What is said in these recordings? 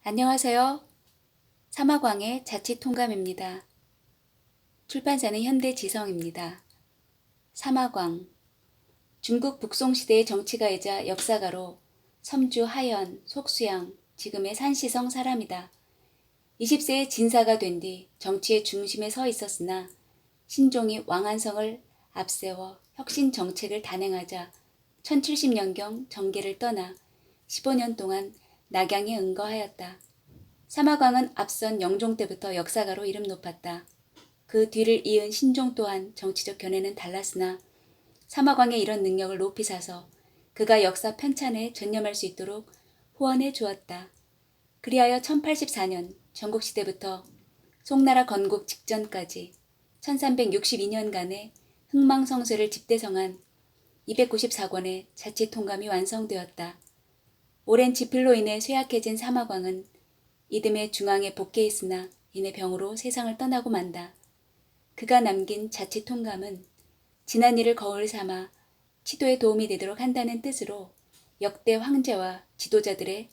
안녕하세요. 사마광의 자취통감입니다. 출판사는 현대지성입니다. 사마광, 중국 북송시대의 정치가이자 역사가로 섬주 하연, 속수양, 지금의 산시성 사람이다. 20세에 진사가 된 뒤 정치의 중심에 서 있었으나 신종이 왕안성을 앞세워 혁신 정책을 단행하자 1070년경 정계를 떠나 15년 동안 낙양에 응거하였다. 사마광은 앞선 영종 때부터 역사가로 이름 높았다. 그 뒤를 이은 신종 또한 정치적 견해는 달랐으나 사마광의 이런 능력을 높이 사서 그가 역사 편찬에 전념할 수 있도록 후원해 주었다. 그리하여 1084년 전국시대부터 송나라 건국 직전까지 1362년간의 흥망성쇠를 집대성한 294권의 자치통감이 완성되었다. 오랜 지필로 인해 쇠약해진 사마광은 이듬해 중앙에 복귀 있으나 이내 병으로 세상을 떠나고 만다. 그가 남긴 자치통감은 지난 일을 거울 삼아 치도에 도움이 되도록 한다는 뜻으로 역대 황제와 지도자들의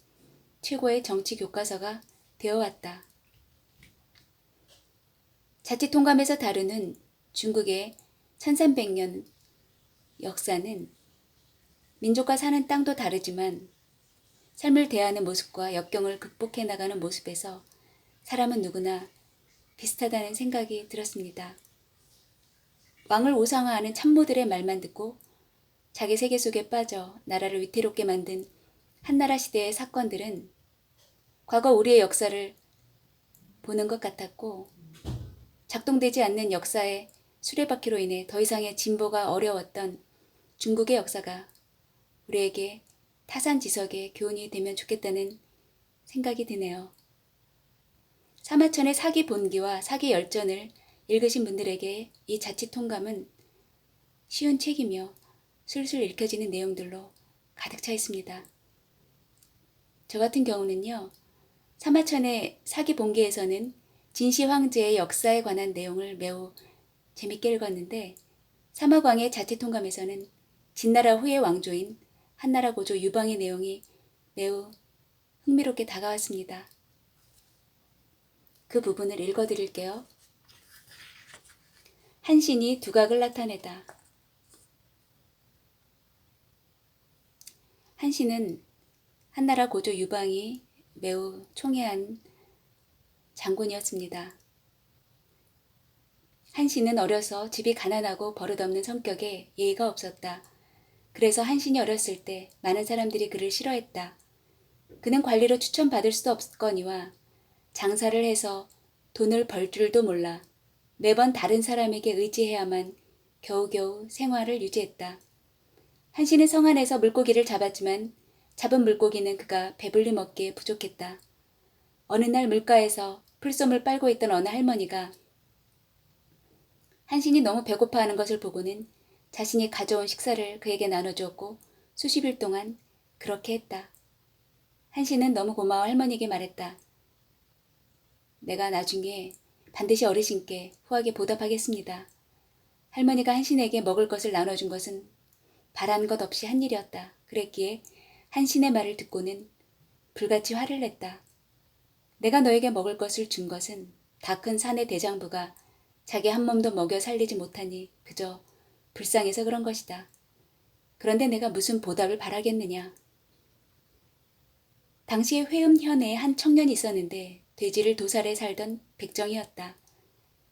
최고의 정치 교과서가 되어왔다. 자치통감에서 다루는 중국의 1300년 역사는 민족과 사는 땅도 다르지만 삶을 대하는 모습과 역경을 극복해 나가는 모습에서 사람은 누구나 비슷하다는 생각이 들었습니다. 왕을 우상화하는 참모들의 말만 듣고 자기 세계 속에 빠져 나라를 위태롭게 만든 한나라 시대의 사건들은 과거 우리의 역사를 보는 것 같았고 작동되지 않는 역사의 수레바퀴로 인해 더 이상의 진보가 어려웠던 중국의 역사가 우리에게 타산지석의 교훈이 되면 좋겠다는 생각이 드네요. 사마천의 사기 본기와 사기 열전을 읽으신 분들에게 이 자치통감은 쉬운 책이며 술술 읽혀지는 내용들로 가득 차 있습니다. 저 같은 경우는요, 사마천의 사기 본기에서는 진시 황제의 역사에 관한 내용을 매우 재밌게 읽었는데 사마광의 자치통감에서는 진나라 후의 왕조인 한나라 고조 유방의 내용이 매우 흥미롭게 다가왔습니다. 그 부분을 읽어드릴게요. 한신이 두각을 나타내다. 한신은 한나라 고조 유방이 매우 총애한 장군이었습니다. 한신은 어려서 집이 가난하고 버릇없는 성격에 예의가 없었다. 그래서 한신이 어렸을 때 많은 사람들이 그를 싫어했다. 그는 관리로 추천받을 수도 없거니와 장사를 해서 돈을 벌 줄도 몰라 매번 다른 사람에게 의지해야만 겨우겨우 생활을 유지했다. 한신은 성 안에서 물고기를 잡았지만 잡은 물고기는 그가 배불리 먹기에 부족했다. 어느 날 물가에서 풀솜을 빨고 있던 어느 할머니가 한신이 너무 배고파하는 것을 보고는 자신이 가져온 식사를 그에게 나눠주었고 수십 일 동안 그렇게 했다. 한신은 너무 고마워 할머니에게 말했다. 내가 나중에 반드시 어르신께 후하게 보답하겠습니다. 할머니가 한신에게 먹을 것을 나눠준 것은 바란 것 없이 한 일이었다. 그랬기에 한신의 말을 듣고는 불같이 화를 냈다. 내가 너에게 먹을 것을 준 것은 다 큰 사내 대장부가 자기 한 몸도 먹여 살리지 못하니 그저 불쌍해서 그런 것이다. 그런데 내가 무슨 보답을 바라겠느냐. 당시에 회음현에 한 청년이 있었는데 돼지를 도살해 살던 백정이었다.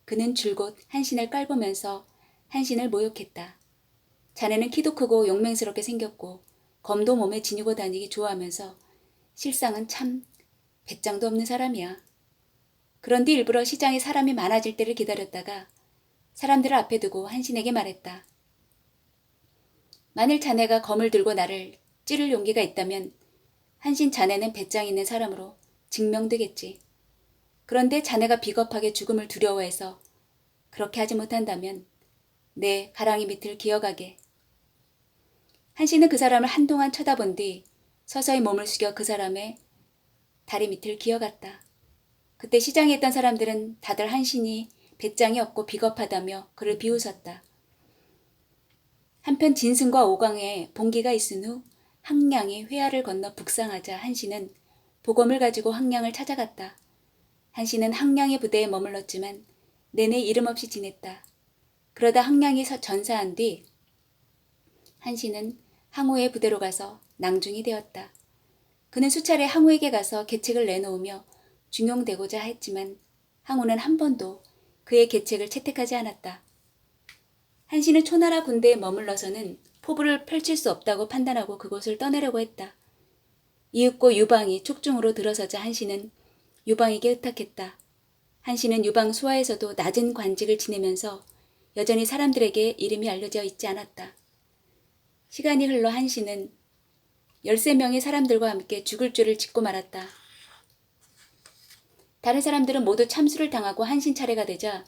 그는 줄곧 한신을 깔보면서 한신을 모욕했다. 자네는 키도 크고 용맹스럽게 생겼고 검도 몸에 지니고 다니기 좋아하면서 실상은 참 배짱도 없는 사람이야. 그런데 일부러 시장에 사람이 많아질 때를 기다렸다가 사람들을 앞에 두고 한신에게 말했다. 만일 자네가 검을 들고 나를 찌를 용기가 있다면 한신 자네는 배짱 있는 사람으로 증명되겠지. 그런데 자네가 비겁하게 죽음을 두려워해서 그렇게 하지 못한다면 내 가랑이 밑을 기어가게. 한신은 그 사람을 한동안 쳐다본 뒤 서서히 몸을 숙여 그 사람의 다리 밑을 기어갔다. 그때 시장에 있던 사람들은 다들 한신이 배짱이 없고 비겁하다며 그를 비웃었다. 한편 진승과 오광에 봉기가 있은 후 항량이 회하를 건너 북상하자 한신은 보검을 가지고 항량을 찾아갔다. 한씨는 항량의 부대에 머물렀지만 내내 이름 없이 지냈다. 그러다 항량이 전사한 뒤 한씨는 항우의 부대로 가서 낭중이 되었다. 그는 수차례 항우에게 가서 계책을 내놓으며 중용되고자 했지만 항우는 한 번도 그의 계책을 채택하지 않았다. 한씨는 초나라 군대에 머물러서는 포부를 펼칠 수 없다고 판단하고 그곳을 떠나려고 했다. 이윽고 유방이 촉중으로 들어서자 한씨는 유방에게 의탁했다. 한씨는 유방 수하에서도 낮은 관직을 지내면서 여전히 사람들에게 이름이 알려져 있지 않았다. 시간이 흘러 한씨는 13명의 사람들과 함께 죽을 줄을 짓고 말았다. 다른 사람들은 모두 참수를 당하고 한신 차례가 되자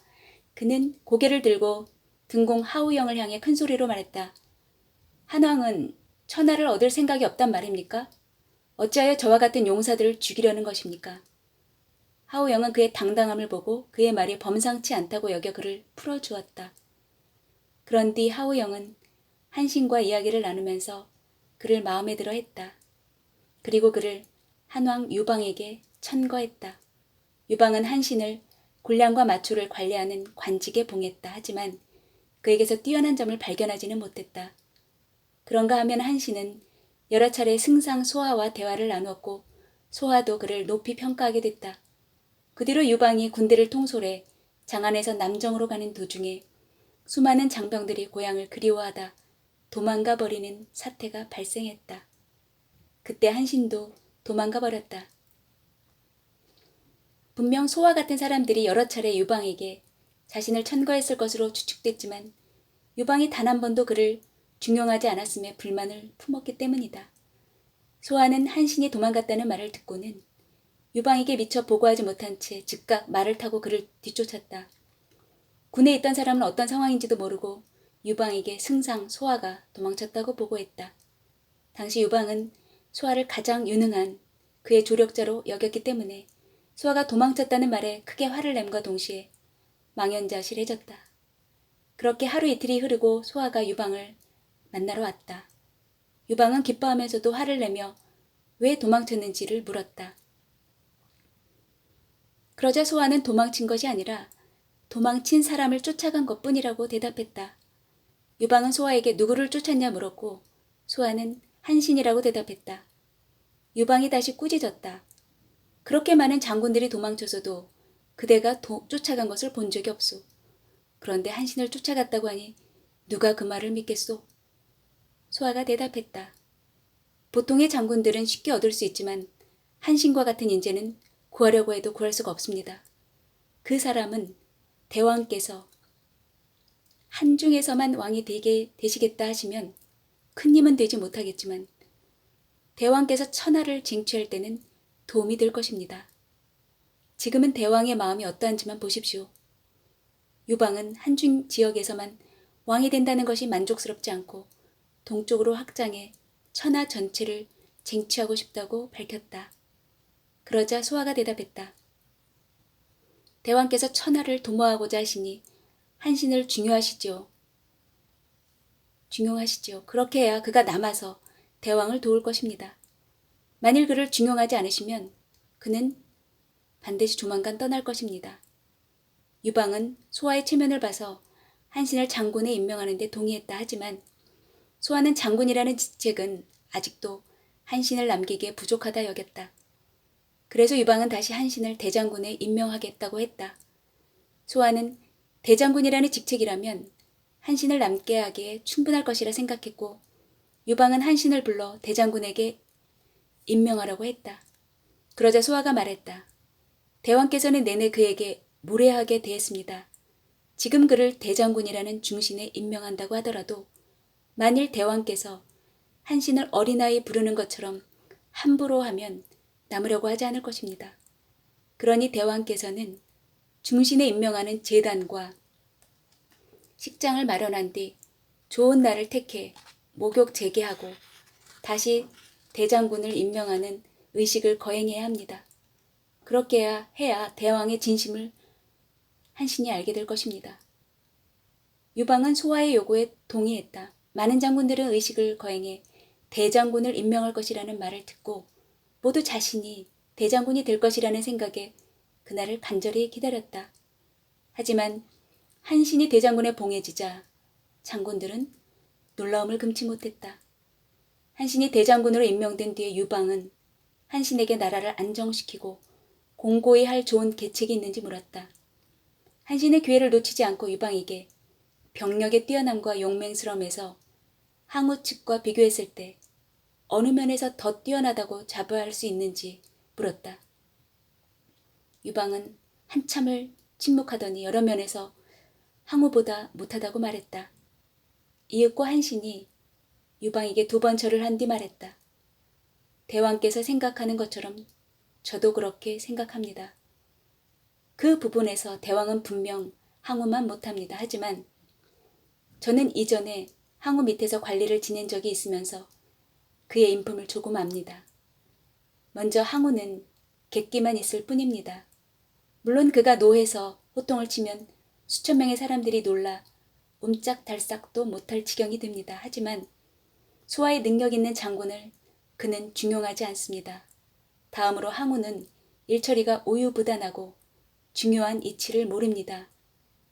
그는 고개를 들고 등공 하우영을 향해 큰 소리로 말했다. 한왕은 천하를 얻을 생각이 없단 말입니까? 어찌하여 저와 같은 용사들을 죽이려는 것입니까? 하우영은 그의 당당함을 보고 그의 말이 범상치 않다고 여겨 그를 풀어주었다. 그런 뒤 하우영은 한신과 이야기를 나누면서 그를 마음에 들어 했다. 그리고 그를 한왕 유방에게 천거했다. 유방은 한신을 군량과 마초를 관리하는 관직에 봉했다. 하지만 그에게서 뛰어난 점을 발견하지는 못했다. 그런가 하면 한신은 여러 차례 승상 소하와 대화를 나누었고 소하도 그를 높이 평가하게 됐다. 그 뒤로 유방이 군대를 통솔해 장안에서 남정으로 가는 도중에 수많은 장병들이 고향을 그리워하다 도망가 버리는 사태가 발생했다. 그때 한신도 도망가 버렸다. 분명 소와 같은 사람들이 여러 차례 유방에게 자신을 천거했을 것으로 추측됐지만 유방이 단 한 번도 그를 중용하지 않았음에 불만을 품었기 때문이다. 소아는 한신이 도망갔다는 말을 듣고는 유방에게 미처 보고하지 못한 채 즉각 말을 타고 그를 뒤쫓았다. 군에 있던 사람은 어떤 상황인지도 모르고 유방에게 승상 소아가 도망쳤다고 보고했다. 당시 유방은 소아를 가장 유능한 그의 조력자로 여겼기 때문에 소아가 도망쳤다는 말에 크게 화를 냄과 동시에 망연자실해졌다. 그렇게 하루 이틀이 흐르고 소아가 유방을 만나러 왔다. 유방은 기뻐하면서도 화를 내며 왜 도망쳤는지를 물었다. 그러자 소아는 도망친 것이 아니라 도망친 사람을 쫓아간 것뿐이라고 대답했다. 유방은 소아에게 누구를 쫓았냐 물었고 소아는 한신이라고 대답했다. 유방이 다시 꾸짖었다. 그렇게 많은 장군들이 도망쳐서도 그대가 쫓아간 것을 본 적이 없소. 그런데 한신을 쫓아갔다고 하니 누가 그 말을 믿겠소? 소아가 대답했다. 보통의 장군들은 쉽게 얻을 수 있지만 한신과 같은 인재는 구하려고 해도 구할 수가 없습니다. 그 사람은 대왕께서 한중에서만 왕이 되시겠다 하시면 큰 힘은 되지 못하겠지만 대왕께서 천하를 쟁취할 때는 도움이 될 것입니다. 지금은 대왕의 마음이 어떠한지만 보십시오. 유방은 한중 지역에서만 왕이 된다는 것이 만족스럽지 않고 동쪽으로 확장해 천하 전체를 쟁취하고 싶다고 밝혔다. 그러자 소아가 대답했다. 대왕께서 천하를 도모하고자 하시니 한신을 중용하시지요. 그렇게 해야 그가 남아서 대왕을 도울 것입니다. 만일 그를 중용하지 않으시면 그는 반드시 조만간 떠날 것입니다. 유방은 소아의 체면을 봐서 한신을 장군에 임명하는 데 동의했다. 하지만 소아는 장군이라는 직책은 아직도 한신을 남기기에 부족하다 여겼다. 그래서 유방은 다시 한신을 대장군에 임명하겠다고 했다. 소아는 대장군이라는 직책이라면 한신을 남게 하기에 충분할 것이라 생각했고 유방은 한신을 불러 대장군에게 임명하라고 했다. 그러자 소아가 말했다. 대왕께서는 내내 그에게 무례하게 대했습니다. 지금 그를 대장군이라는 중신에 임명한다고 하더라도 만일 대왕께서 한신을 어린아이 부르는 것처럼 함부로 하면 남으려고 하지 않을 것입니다. 그러니 대왕께서는 중신에 임명하는 제단과 식장을 마련한 뒤 좋은 날을 택해 목욕 재개하고 다시 대장군을 임명하는 의식을 거행해야 합니다. 그렇게 해야 대왕의 진심을 한신이 알게 될 것입니다. 유방은 소아의 요구에 동의했다. 많은 장군들은 의식을 거행해 대장군을 임명할 것이라는 말을 듣고 모두 자신이 대장군이 될 것이라는 생각에 그날을 간절히 기다렸다. 하지만 한신이 대장군에 봉해지자 장군들은 놀라움을 금치 못했다. 한신이 대장군으로 임명된 뒤에 유방은 한신에게 나라를 안정시키고 공고히 할 좋은 계책이 있는지 물었다. 한신의 기회를 놓치지 않고 유방에게 병력의 뛰어남과 용맹스러움에서 항우 측과 비교했을 때 어느 면에서 더 뛰어나다고 자부할 수 있는지 물었다. 유방은 한참을 침묵하더니 여러 면에서 항우보다 못하다고 말했다. 이윽고 한신이 유방에게 2번 절을 한 뒤 말했다. 대왕께서 생각하는 것처럼 저도 그렇게 생각합니다. 그 부분에서 대왕은 분명 항우만 못합니다. 하지만 저는 이전에 항우 밑에서 관리를 지낸 적이 있으면서 그의 인품을 조금 압니다. 먼저 항우는 객기만 있을 뿐입니다. 물론 그가 노해서 호통을 치면 수천 명의 사람들이 놀라 옴짝달싹도 못할 지경이 됩니다. 하지만 소화의 능력 있는 장군을 그는 중용하지 않습니다. 다음으로 항우는 일처리가 우유부단하고 중요한 이치를 모릅니다.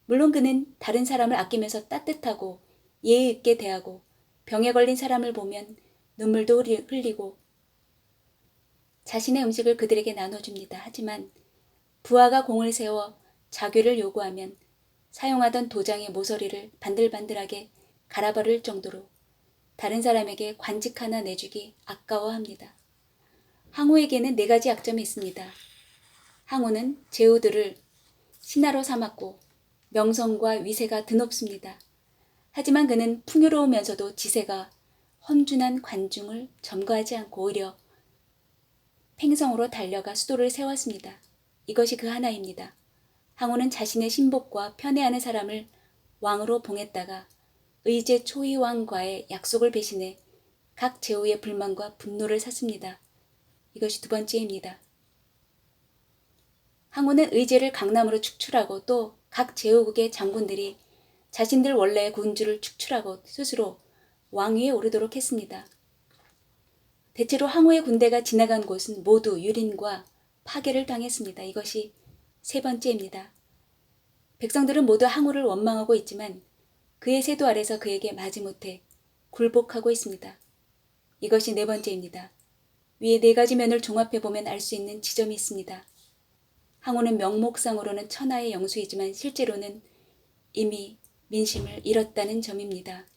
물론 그는 다른 사람을 아끼면서 따뜻하고 예의 있게 대하고 병에 걸린 사람을 보면 눈물도 흘리고 자신의 음식을 그들에게 나눠줍니다. 하지만 부하가 공을 세워 자괴를 요구하면 사용하던 도장의 모서리를 반들반들하게 갈아버릴 정도로 다른 사람에게 관직 하나 내주기 아까워합니다. 항우에게는 4가지 약점이 있습니다. 항우는 제후들을 신하로 삼았고 명성과 위세가 드높습니다. 하지만 그는 풍요로우면서도 지세가 험준한 관중을 점거하지 않고 오히려 팽성으로 달려가 수도를 세웠습니다. 이것이 그 하나입니다. 항우는 자신의 신복과 편애하는 사람을 왕으로 봉했다가 의제 초이왕과의 약속을 배신해 각 제후의 불만과 분노를 샀습니다. 이것이 2번째입니다. 항우는 의제를 강남으로 축출하고 또 각 제후국의 장군들이 자신들 원래의 군주를 축출하고 스스로 왕위에 오르도록 했습니다. 대체로 항우의 군대가 지나간 곳은 모두 유린과 파괴를 당했습니다. 이것이 3번째입니다. 백성들은 모두 항우를 원망하고 있지만 그의 세도 아래서 그에게 마지못해 굴복하고 있습니다. 이것이 4번째입니다. 위에 4가지 면을 종합해보면 알 수 있는 지점이 있습니다. 항우는 명목상으로는 천하의 영수이지만 실제로는 이미 민심을 잃었다는 점입니다.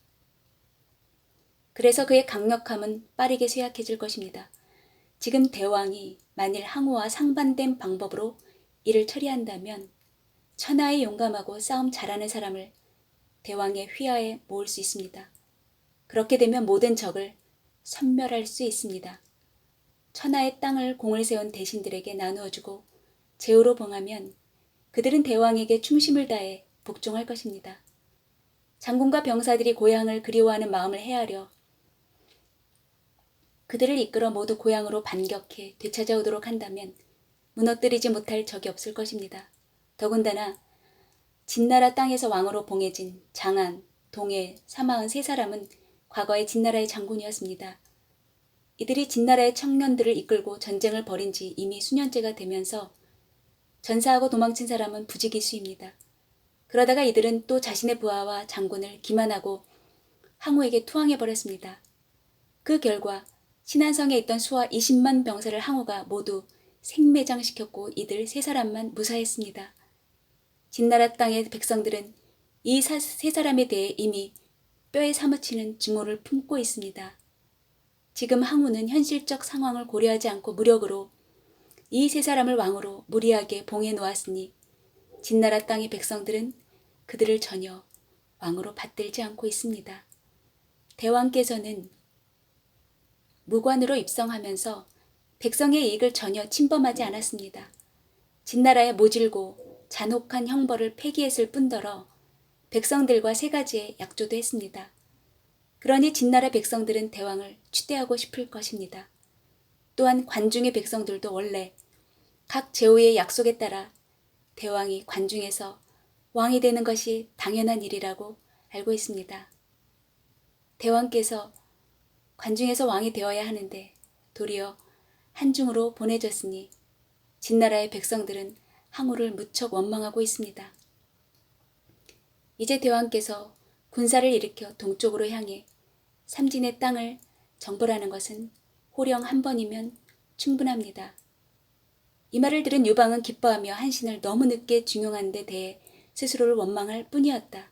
그래서 그의 강력함은 빠르게 쇠약해질 것입니다. 지금 대왕이 만일 항우와 상반된 방법으로 이를 처리한다면 천하의 용감하고 싸움 잘하는 사람을 대왕의 휘하에 모을 수 있습니다. 그렇게 되면 모든 적을 섬멸할 수 있습니다. 천하의 땅을 공을 세운 대신들에게 나누어주고 제후로 봉하면 그들은 대왕에게 충심을 다해 복종할 것입니다. 장군과 병사들이 고향을 그리워하는 마음을 헤아려 그들을 이끌어 모두 고향으로 반격해 되찾아오도록 한다면 무너뜨리지 못할 적이 없을 것입니다. 더군다나 진나라 땅에서 왕으로 봉해진 장안, 동해, 사마은 3사람은 과거에 진나라의 장군이었습니다. 이들이 진나라의 청년들을 이끌고 전쟁을 벌인 지 이미 수년째가 되면서 전사하고 도망친 사람은 부지기수입니다. 그러다가 이들은 또 자신의 부하와 장군을 기만하고 항우에게 투항해버렸습니다. 그 결과 신안성에 있던 수하 20만 병사를 항우가 모두 생매장시켰고 이들 3사람만 무사했습니다. 진나라 땅의 백성들은 이 3사람에 대해 이미 뼈에 사무치는 증오를 품고 있습니다. 지금 항우는 현실적 상황을 고려하지 않고 무력으로 이 3사람을 왕으로 무리하게 봉해 놓았으니 진나라 땅의 백성들은 그들을 전혀 왕으로 받들지 않고 있습니다. 대왕께서는 무관으로 입성하면서 백성의 이익을 전혀 침범하지 않았습니다. 진나라의 모질고 잔혹한 형벌을 폐기했을 뿐더러 백성들과 3가지의 약조도 했습니다. 그러니 진나라 백성들은 대왕을 취대하고 싶을 것입니다. 또한 관중의 백성들도 원래 각 제후의 약속에 따라 대왕이 관중에서 왕이 되는 것이 당연한 일이라고 알고 있습니다. 대왕께서 관중에서 왕이 되어야 하는데 도리어 한중으로 보내졌으니 진나라의 백성들은 항우를 무척 원망하고 있습니다. 이제 대왕께서 군사를 일으켜 동쪽으로 향해 삼진의 땅을 정벌하는 것은 호령 한 번이면 충분합니다. 이 말을 들은 유방은 기뻐하며 한신을 너무 늦게 중용한 데 대해 스스로를 원망할 뿐이었다.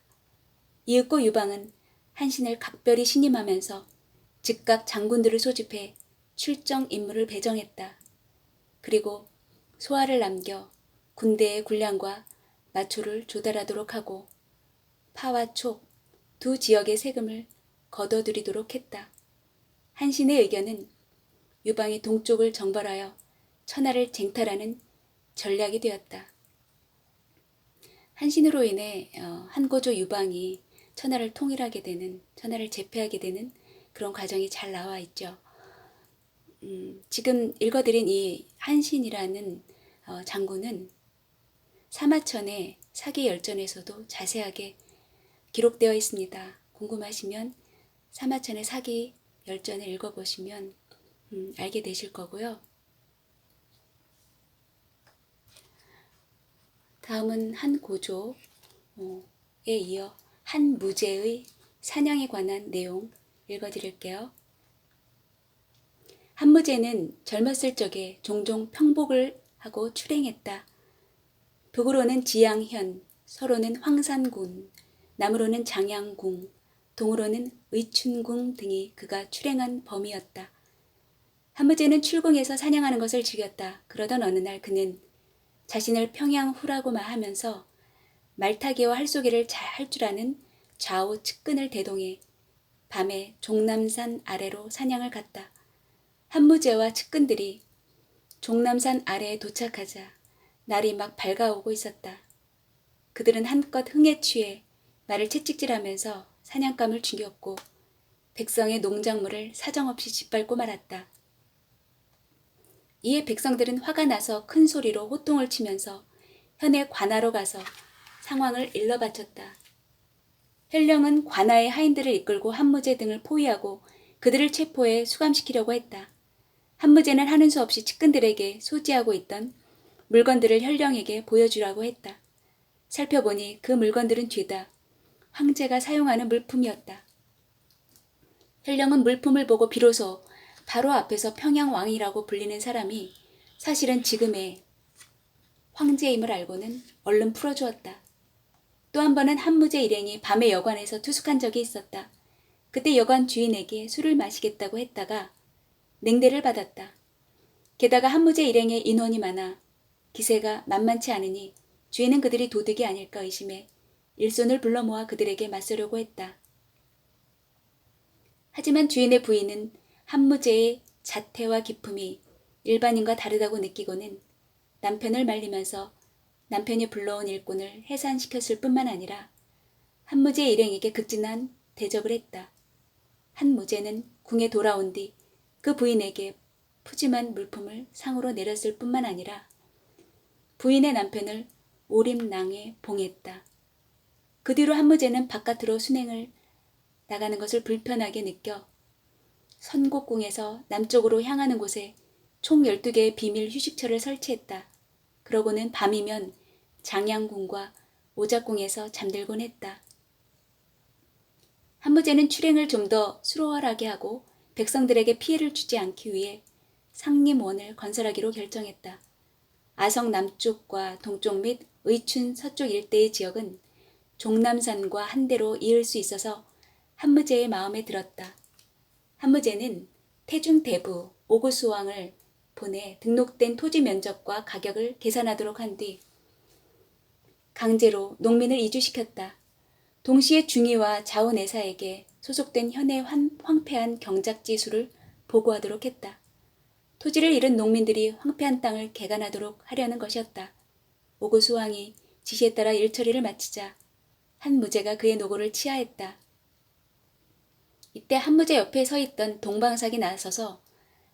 이윽고 유방은 한신을 각별히 신임하면서 즉각 장군들을 소집해 출정 임무를 배정했다. 그리고 소화를 남겨 군대의 군량과 마초를 조달하도록 하고 파와 촉 두 지역의 세금을 거둬들이도록 했다. 한신의 의견은 유방이 동쪽을 정벌하여 천하를 쟁탈하는 전략이 되었다. 한신으로 인해 한고조 유방이 천하를 통일하게 되는, 천하를 제패하게 되는 그런 과정이 잘 나와 있죠. 지금 읽어드린 이 한신이라는 장군은 사마천의 사기열전에서도 자세하게 기록되어 있습니다. 궁금하시면 사마천의 사기열전을 읽어보시면 알게 되실 거고요. 다음은 한고조에 이어 한무제의 사냥에 관한 내용 읽어드릴게요. 한무제는 젊었을 적에 종종 평복을 하고 출행했다. 북으로는 지양현, 서로는 황산군, 남으로는 장양궁, 동으로는 의춘궁 등이 그가 출행한 범위였다. 한무제는 출궁에서 사냥하는 것을 즐겼다. 그러던 어느 날 그는 자신을 평양후라고만 하면서 말타기와 할쏘기를 잘 할 줄 아는 좌우 측근을 대동해 밤에 종남산 아래로 사냥을 갔다. 한무제와 측근들이 종남산 아래에 도착하자 날이 막 밝아오고 있었다. 그들은 한껏 흥에 취해 말을 채찍질하면서 사냥감을 죽였고 백성의 농작물을 사정없이 짓밟고 말았다. 이에 백성들은 화가 나서 큰 소리로 호통을 치면서 현의 관하로 가서 상황을 일러바쳤다. 현령은 관하의 하인들을 이끌고 한무제 등을 포위하고 그들을 체포해 수감시키려고 했다. 한무제는 하는 수 없이 측근들에게 소지하고 있던 물건들을 현령에게 보여주라고 했다. 살펴보니 그 물건들은 죄다 황제가 사용하는 물품이었다. 현령은 물품을 보고 비로소 바로 앞에서 평양왕이라고 불리는 사람이 사실은 지금의 황제임을 알고는 얼른 풀어주었다. 또 한 번은 한무제 일행이 밤에 여관에서 투숙한 적이 있었다. 그때 여관 주인에게 술을 마시겠다고 했다가 냉대를 받았다. 게다가 한무제 일행의 인원이 많아 기세가 만만치 않으니 주인은 그들이 도둑이 아닐까 의심해 일손을 불러 모아 그들에게 맞서려고 했다. 하지만 주인의 부인은 한무제의 자태와 기품이 일반인과 다르다고 느끼고는 남편을 말리면서 남편이 불러온 일꾼을 해산시켰을 뿐만 아니라 한무제 일행에게 극진한 대접을 했다. 한무제는 궁에 돌아온 뒤 그 부인에게 푸짐한 물품을 상으로 내렸을 뿐만 아니라 부인의 남편을 오림낭에 봉했다. 그 뒤로 한무제는 바깥으로 순행을 나가는 것을 불편하게 느껴 선곡궁에서 남쪽으로 향하는 곳에 총 12개의 비밀 휴식처를 설치했다. 그러고는 밤이면 장양궁과 오작궁에서 잠들곤 했다. 한무제는 출행을 좀 더 수월하게 하고 백성들에게 피해를 주지 않기 위해 상림원을 건설하기로 결정했다. 아성 남쪽과 동쪽 및 의춘 서쪽 일대의 지역은 종남산과 한대로 이을 수 있어서 한무제의 마음에 들었다. 한무제는 태중 대부 오구수왕을 보내 등록된 토지 면적과 가격을 계산하도록 한 뒤 강제로 농민을 이주시켰다. 동시에 중위와 자우내사에게 소속된 현의 황폐한 경작지 수를 보고하도록 했다. 토지를 잃은 농민들이 황폐한 땅을 개간하도록 하려는 것이었다. 오구수왕이 지시에 따라 일처리를 마치자 한무제가 그의 노고를 치하했다. 이때 한무제 옆에 서 있던 동방삭이 나서서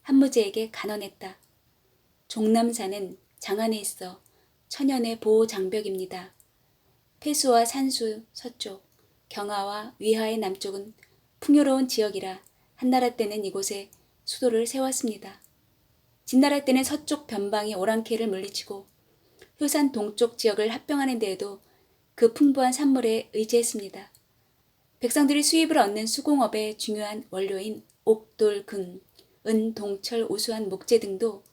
한무제에게 간언했다. 종남산은 장안에 있어 천연의 보호 장벽입니다. 폐수와 산수 서쪽, 경하와 위하의 남쪽은 풍요로운 지역이라 한나라 때는 이곳에 수도를 세웠습니다. 진나라 때는 서쪽 변방이 오랑캐를 물리치고 효산 동쪽 지역을 합병하는 데에도 그 풍부한 산물에 의지했습니다. 백성들이 수입을 얻는 수공업의 중요한 원료인 옥, 돌, 금, 은, 동철, 우수한 목재 등도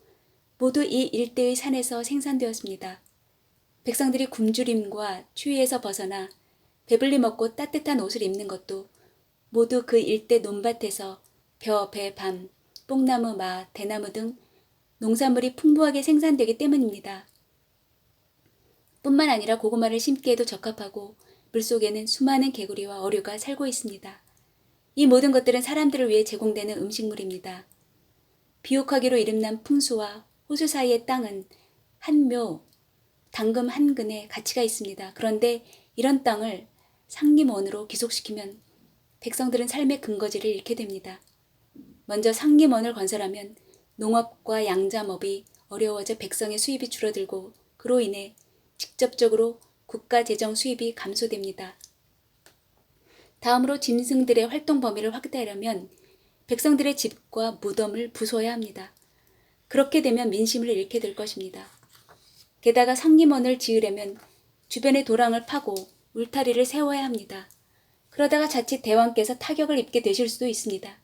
모두 이 일대의 산에서 생산되었습니다. 백성들이 굶주림과 추위에서 벗어나 배불리 먹고 따뜻한 옷을 입는 것도 모두 그 일대 논밭에서 벼, 배, 밤, 뽕나무, 마, 대나무 등 농산물이 풍부하게 생산되기 때문입니다. 뿐만 아니라 고구마를 심기에도 적합하고 물속에는 수많은 개구리와 어류가 살고 있습니다. 이 모든 것들은 사람들을 위해 제공되는 음식물입니다. 비옥하기로 이름난 풍수와 호수 사이의 땅은 한 묘, 당금 한 근의 가치가 있습니다. 그런데 이런 땅을 상림원으로 귀속시키면 백성들은 삶의 근거지를 잃게 됩니다. 먼저 상림원을 건설하면 농업과 양잠업이 어려워져 백성의 수입이 줄어들고 그로 인해 직접적으로 국가 재정 수입이 감소됩니다. 다음으로 짐승들의 활동 범위를 확대하려면 백성들의 집과 무덤을 부숴야 합니다. 그렇게 되면 민심을 잃게 될 것입니다. 게다가 상림원을 지으려면 주변의 도랑을 파고 울타리를 세워야 합니다. 그러다가 자칫 대왕께서 타격을 입게 되실 수도 있습니다.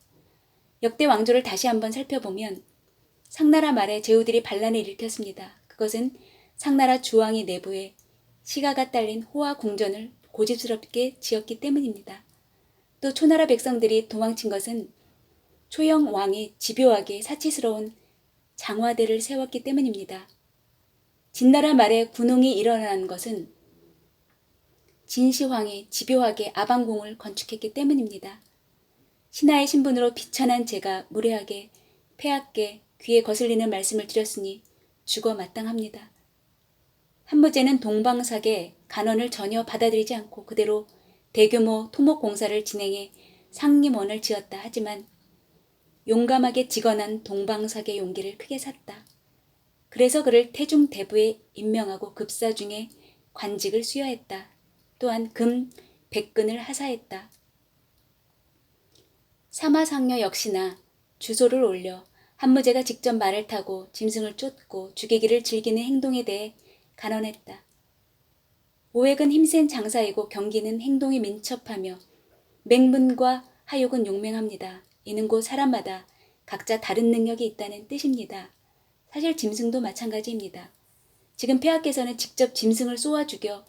역대 왕조를 다시 한번 살펴보면 상나라 말에 제후들이 반란을 일으켰습니다. 그것은 상나라 주왕이 내부에 시가가 딸린 호화 궁전을 고집스럽게 지었기 때문입니다. 또 초나라 백성들이 도망친 것은 초영 왕이 집요하게 사치스러운 장화대를 세웠기 때문입니다. 진나라 말에 군웅이 일어난 것은 진시황이 집요하게 아방궁을 건축했기 때문입니다. 신하의 신분으로 비천한 제가 무례하게 폐하께 귀에 거슬리는 말씀을 드렸으니 죽어 마땅합니다. 한무제는 동방삭의 간언을 전혀 받아들이지 않고 그대로 대규모 토목공사를 진행해 상림원을 지었다. 하지만 용감하게 직언한 동방삭의 용기를 크게 샀다. 그래서 그를 태중대부에 임명하고 급사 중에 관직을 수여했다. 또한 금 100근을 하사했다. 사마상녀 역시나 주소를 올려 한무제가 직접 말을 타고 짐승을 쫓고 죽이기를 즐기는 행동에 대해 간언했다. 오획은 힘센 장사이고 경기는 행동이 민첩하며 맹문과 하욕은 용맹합니다. 이는 곧 사람마다 각자 다른 능력이 있다는 뜻입니다. 사실 짐승도 마찬가지입니다. 지금 폐하께서는 직접 짐승을 쏘아 죽여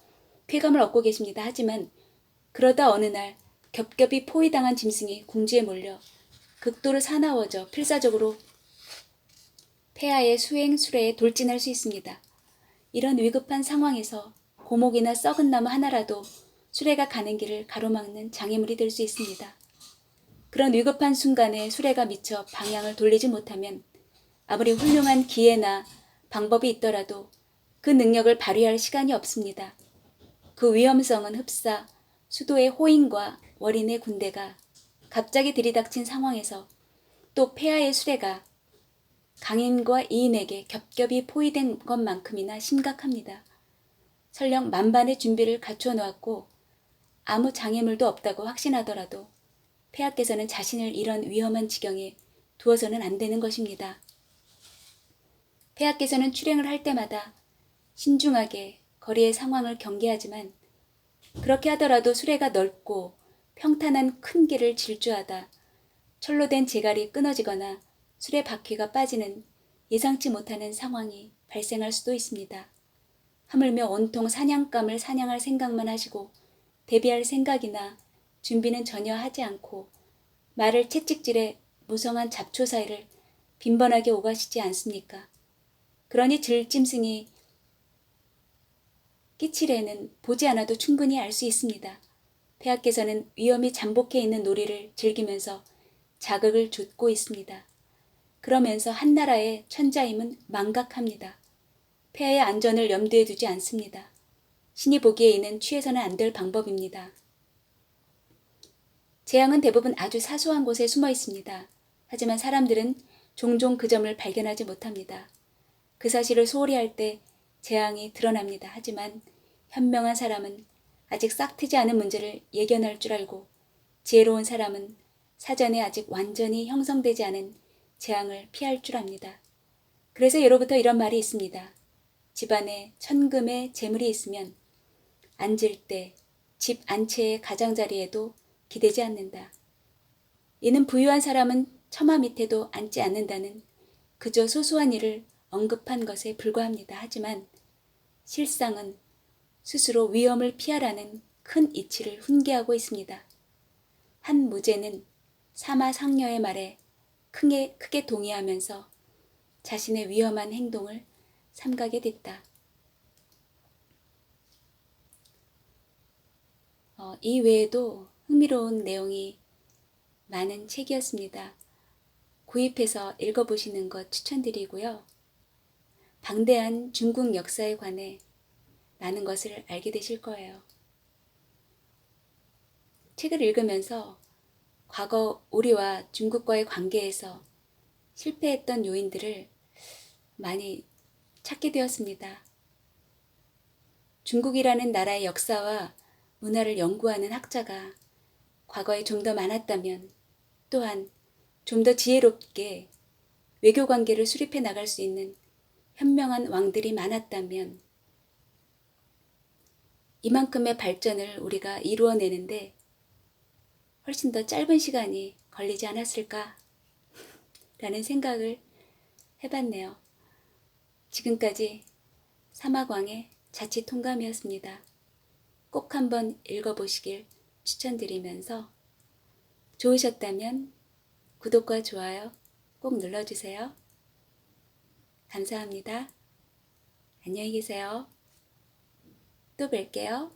쾌감을 얻고 계십니다. 하지만 그러다 어느 날 겹겹이 포위당한 짐승이 궁지에 몰려 극도로 사나워져 필사적으로 폐하의 수행 수레에 돌진할 수 있습니다. 이런 위급한 상황에서 고목이나 썩은 나무 하나라도 수레가 가는 길을 가로막는 장애물이 될 수 있습니다. 그런 위급한 순간에 수레가 미쳐 방향을 돌리지 못하면 아무리 훌륭한 기회나 방법이 있더라도 그 능력을 발휘할 시간이 없습니다. 그 위험성은 흡사 수도의 호인과 월인의 군대가 갑자기 들이닥친 상황에서 또 폐하의 수레가 강인과 이인에게 겹겹이 포위된 것만큼이나 심각합니다. 설령 만반의 준비를 갖추어 놓았고 아무 장애물도 없다고 확신하더라도 폐하께서는 자신을 이런 위험한 지경에 두어서는 안 되는 것입니다. 폐하께서는 출행을 할 때마다 신중하게 거리의 상황을 경계하지만 그렇게 하더라도 수레가 넓고 평탄한 큰 길을 질주하다 철로 된 제갈이 끊어지거나 수레 바퀴가 빠지는 예상치 못하는 상황이 발생할 수도 있습니다. 하물며 온통 사냥감을 사냥할 생각만 하시고 대비할 생각이나 준비는 전혀 하지 않고 말을 채찍질해 무성한 잡초 사이를 빈번하게 오가시지 않습니까? 그러니 들짐승이 끼치레는 보지 않아도 충분히 알 수 있습니다. 폐하께서는 위험이 잠복해 있는 놀이를 즐기면서 자극을 줬고 있습니다. 그러면서 한나라의 천자임은 망각합니다. 폐하의 안전을 염두에 두지 않습니다. 신이 보기에 이는 취해서는 안 될 방법입니다. 재앙은 대부분 아주 사소한 곳에 숨어 있습니다. 하지만 사람들은 종종 그 점을 발견하지 못합니다. 그 사실을 소홀히 할 때 재앙이 드러납니다. 하지만 현명한 사람은 아직 싹트지 않은 문제를 예견할 줄 알고 지혜로운 사람은 사전에 아직 완전히 형성되지 않은 재앙을 피할 줄 압니다. 그래서 예로부터 이런 말이 있습니다. 집안에 천금의 재물이 있으면 앉을 때 집 안채의 가장자리에도 기대지 않는다. 이는 부유한 사람은 처마 밑에도 앉지 않는다는 그저 소소한 일을 언급한 것에 불과합니다. 하지만 실상은 스스로 위험을 피하라는 큰 이치를 훈계하고 있습니다. 한 무제는 사마상녀의 말에 크게 동의하면서 자신의 위험한 행동을 삼가게 됐다. 이 외에도 흥미로운 내용이 많은 책이었습니다. 구입해서 읽어보시는 것 추천드리고요. 방대한 중국 역사에 관해 많은 것을 알게 되실 거예요. 책을 읽으면서 과거 우리와 중국과의 관계에서 실패했던 요인들을 많이 찾게 되었습니다. 중국이라는 나라의 역사와 문화를 연구하는 학자가 과거에 좀 더 많았다면, 또한 좀 더 지혜롭게 외교 관계를 수립해 나갈 수 있는 현명한 왕들이 많았다면 이만큼의 발전을 우리가 이루어내는데 훨씬 더 짧은 시간이 걸리지 않았을까 라는 생각을 해봤네요. 지금까지 사막왕의 자치통감이었습니다. 꼭 한번 읽어보시길 추천드리면서 좋으셨다면 구독과 좋아요 꼭 눌러주세요. 감사합니다. 안녕히 계세요. 또 뵐게요.